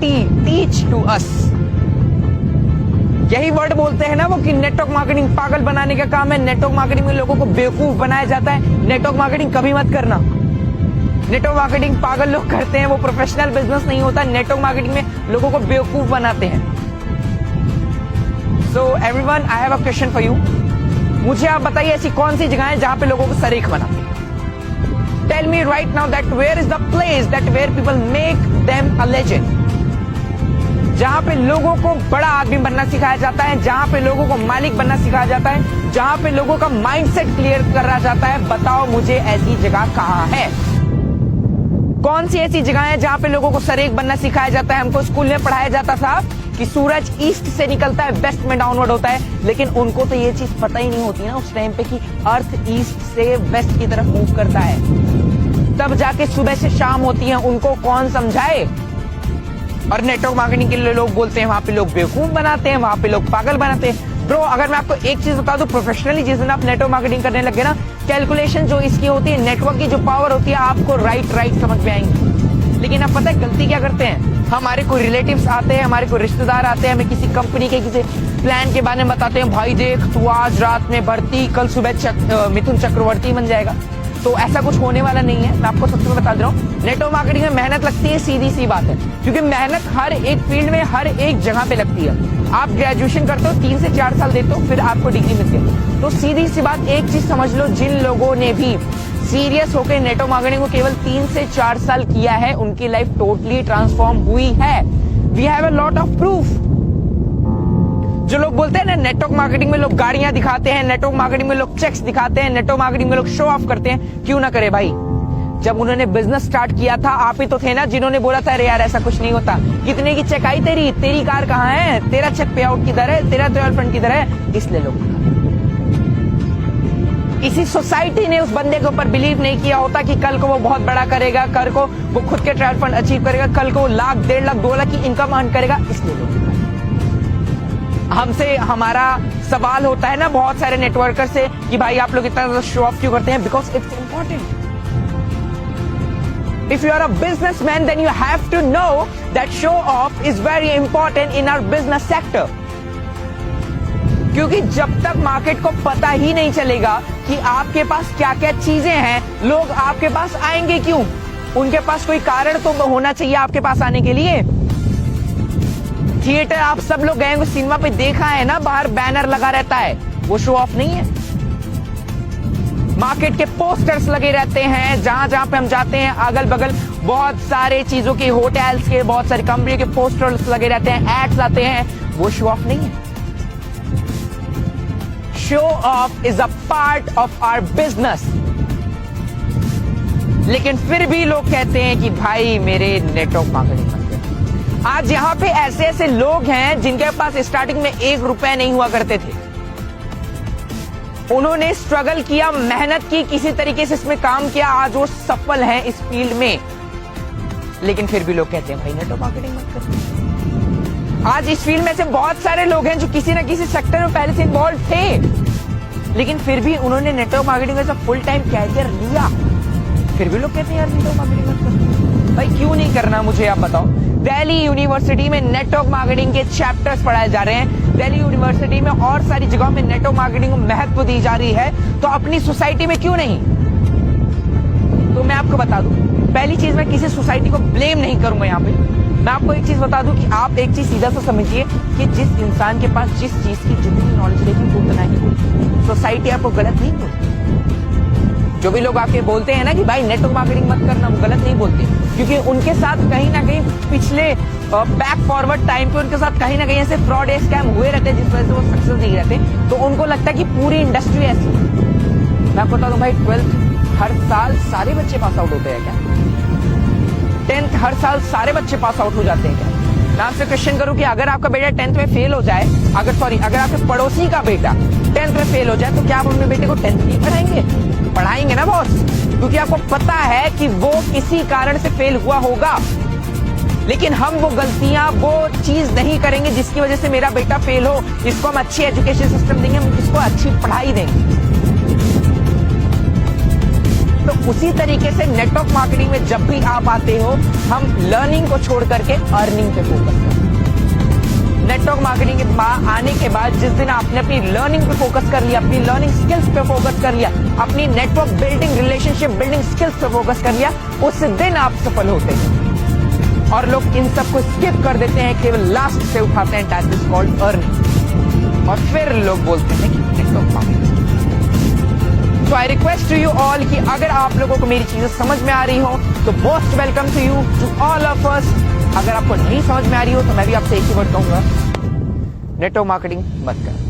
Teach to us. यही word बोलते हैं ना वो कि नेटवर्क मार्केटिंग पागल बनाने का काम है, नेटवर्क मार्केटिंग में लोगों को बेवकूफ बनाया जाता है। नेटवर्क मार्केटिंग कभी मत करना। नेटवर्क मार्केटिंग पागल लोग करते हैं, वो प्रोफेशनल बिजनेस नहीं होता। नेटवर्क मार्केटिंग में लोगों को बेवकूफ बनाते हैं। So everyone, I have a question for you. मुझे आप बताइए ऐसी कौन सी जगह है जहां पे लोगों को सरीख बनाते हैं? Tell me right now that where is the place that where people make them a legend. जहां पे लोगों को बड़ा आदमी बनना सिखाया जाता है, जहां पे लोगों को मालिक बनना सिखाया जाता है, जहां पे लोगों का माइंडसेट क्लियर करा जाता है। बताओ मुझे ऐसी जगह कहां है? कौन सी ऐसी जगह है जहां पे लोगों को सरेख बनना सिखाया जाता है? हमको स्कूल में पढ़ाया जाता था कि सूरज ईस्ट से निकलता है, वेस्ट में डाउनवर्ड होता है, लेकिन उनको तो ये चीज पता ही नहीं होती ना उस टाइम पे कि अर्थ ईस्ट से वेस्ट की तरफ मूव करता है। तब जाके सुबह से शाम होती है, उनको कौन समझाए? और नेटवर्क मार्केटिंग के लिए लोग बोलते हैं वहां पे लोग बेवकूफ बनाते हैं, वहां पे लोग पागल बनाते हैं। ब्रो, अगर मैं आपको एक चीज बता दूं, प्रोफेशनली जिस दिन आप नेटवर्क मार्केटिंग करने लगे ना, कैलकुलेशन जो इसकी होती है, नेटवर्क की जो पावर होती है, आपको राइट समझ में आएंगी। लेकिन आप पता है गलती क्या करते हैं? हमारे कोई रिलेटिव्स आते हैं, हमारे कोई रिश्तेदार आते हैं, हमें किसी कंपनी के किसी प्लान के बारे में बताते हैं, भाई देख तू आज रात में भर्ती, कल सुबह मिथुन चक्रवर्ती बन जाएगा। तो ऐसा कुछ होने वाला नहीं है। मैं आपको सबसे बता दे रहा हूँ, नेटवर्क मार्केटिंग में मेहनत लगती है, सीधी सी बात है, क्योंकि मेहनत हर एक फील्ड में हर एक जगह पे लगती है। आप ग्रेजुएशन करते हो, 3 से 4 साल देते हो, फिर आपको डिग्री मिलती है। तो सीधी सी बात एक चीज समझ लो, जिन लोगों ने भी सीरियस होकर नेटवर्क मार्केटिंग को केवल 3 से 4 साल किया है, उनकी लाइफ टोटली ट्रांसफॉर्म हुई है। We have a lot of proof. जो लोग बोलते हैं ना नेटवर्क मार्केटिंग में लोग गाड़ियां दिखाते हैं, नेटवर्क मार्केटिंग में लोग चेक्स दिखाते हैं, नेटवर्क मार्केटिंग में लोग शो ऑफ करते हैं, क्यों ना करे भाई? जब उन्होंने बिजनेस स्टार्ट किया था, आप ही तो थे ना जिन्होंने बोला था अरे यार ऐसा कुछ नहीं होता। कितने की चेक आई तेरी कार कहाँ है, तेरा चेक पे आउट किधर है, तेरा ट्रेवल फंड किधर है? इसलिए लोग इसी सोसाइटी ने उस बंदे के ऊपर बिलीव नहीं किया होता कि कल को वो बहुत बड़ा करेगा, कल को वो खुद के ट्रेवल फंड अचीव करेगा, कल को लाख 1.5 लाख 2 लाख की इनकम अर्न करेगा। इसलिए लोग हमसे हमारा सवाल होता है ना बहुत सारे नेटवर्कर से कि भाई आप लोग इतना ज्यादा शो ऑफ क्यों करते हैं? Because it's important. If you are a businessman, then you have to know that show off is very important in our business sector. क्योंकि जब तक मार्केट को पता ही नहीं चलेगा कि आपके पास क्या क्या चीजें हैं, लोग आपके पास आएंगे क्यों? उनके पास कोई कारण तो होना चाहिए आपके पास आने के लिए। थिएटर आप सब लोग गए, सिनेमा पे देखा है ना, बाहर बैनर लगा रहता है, वो शो ऑफ नहीं है। मार्केट के पोस्टर्स लगे रहते हैं, जहां जहां पे हम जाते हैं अगल बगल बहुत सारे चीजों के, होटल्स के, बहुत सारी कंपनी के पोस्टर्स लगे रहते हैं, एड्स आते हैं, वो शो ऑफ नहीं है। Show off is a part of our business. लेकिन फिर भी लोग कहते हैं कि भाई मेरे नेटवर्क मार्केटिंग मत कर। आज यहां पे ऐसे ऐसे लोग हैं जिनके पास स्टार्टिंग में 1 रुपया नहीं हुआ करते थे। उन्होंने स्ट्रगल किया, मेहनत की, किसी तरीके से इसमें काम किया, आज वो सफल हैं इस फील्ड में। लेकिन फिर भी लोग कहते हैं भाई नेटवर्क मार्केटिंग मत कर। आज इस फील्ड में से बहुत सारे लोग हैं जो किसी ना किसी सेक्टर में पहले से इन्वॉल्व थे, लेकिन फिर भी उन्होंने network marketing as a full time career लिया। फिर भी लोग कहते हैं यार नेटवर्क मार्केटिंग मत कर। भाई क्यों नहीं करना, मुझे आप बताओ। दिल्ली यूनिवर्सिटी में नेटवर्क मार्केटिंग के चैप्टर्स पढ़ाए जा रहे हैं, दिल्ली यूनिवर्सिटी में और सारी जगहों में नेटवर्क मार्केटिंग को महत्व दी जा रही है, तो अपनी सोसाइटी में क्यों नहीं? तो मैं आपको बता दूं, पहली चीज मैं किसी सोसाइटी को ब्लेम नहीं करूंगा यहाँ पे। मैं आपको एक चीज बता दूं कि आप एक चीज सीधा सा समझिए कि जिस इंसान के पास जिस चीज की जितनी नॉलेज रहेगी उतना ही सोसाइटी आपको गलत नहीं बोलती। जो भी लोग आके बोलते हैं ना कि भाई नेटवर्क मार्केटिंग मत करना, वो गलत नहीं बोलते, क्योंकि उनके साथ कहीं ना कहीं पिछले बैक फॉरवर्ड टाइम पे उनके साथ कहीं ना कहीं ऐसे फ्रॉड स्कैम हुए रहते हैं जिस वजह से वो सक्सेस नहीं रहते। तो उनको लगता है कि पूरी इंडस्ट्री ऐसी है। मैं आपको बता दूं भाई, 12th हर साल सारे बच्चे पास आउट होते हैं क्या? 10th हर साल सारे बच्चे पास आउट हो जाते हैं क्या? मैं आपसे क्वेश्चन करूं कि अगर आपका बेटा 10th में फेल हो जाए, अगर आपके पड़ोसी का बेटा 10th में फेल हो जाए, तो क्या आप अपने बेटे को 10th नहीं पढ़ाएंगे? पढ़ाएंगे ना बॉस, क्योंकि आपको पता है कि वो किसी कारण से फेल हुआ होगा। लेकिन हम वो गलतियां, वो चीज नहीं करेंगे जिसकी वजह से मेरा बेटा फेल हो। इसको हम अच्छी एजुकेशन सिस्टम देंगे, हम इसको अच्छी पढ़ाई देंगे। तो उसी तरीके से नेटवर्क मार्केटिंग में जब भी आप आते हो, हम लर्निंग को छोड़ करके अर्निंग पे फोकस करते हैं। नेटवर्क मार्केटिंग के आने के बाद जिस दिन आपने अपनी लर्निंग पे फोकस कर लिया, अपनी लर्निंग स्किल्स पे फोकस कर लिया, अपनी network building, relationship building skills पे फोकस कर लिया, उस दिन आप सफल होते हैं। और लोग इन सब को स्किप कर देते हैं, केवल लास्ट से उठाते हैं, दैट इज कॉल्ड अर्निंग। और फिर लोग बोलते हैं कि network marketing. So I request to you all कि अगर आप लोगों को मेरी चीजें समझ में आ रही हो तो most welcome to you to all of us. अगर आपको नहीं समझ में आ रही हो तो मैं भी आपसे एक ही वर्ड कहूंगा, नेटवर्क मार्केटिंग मत कर।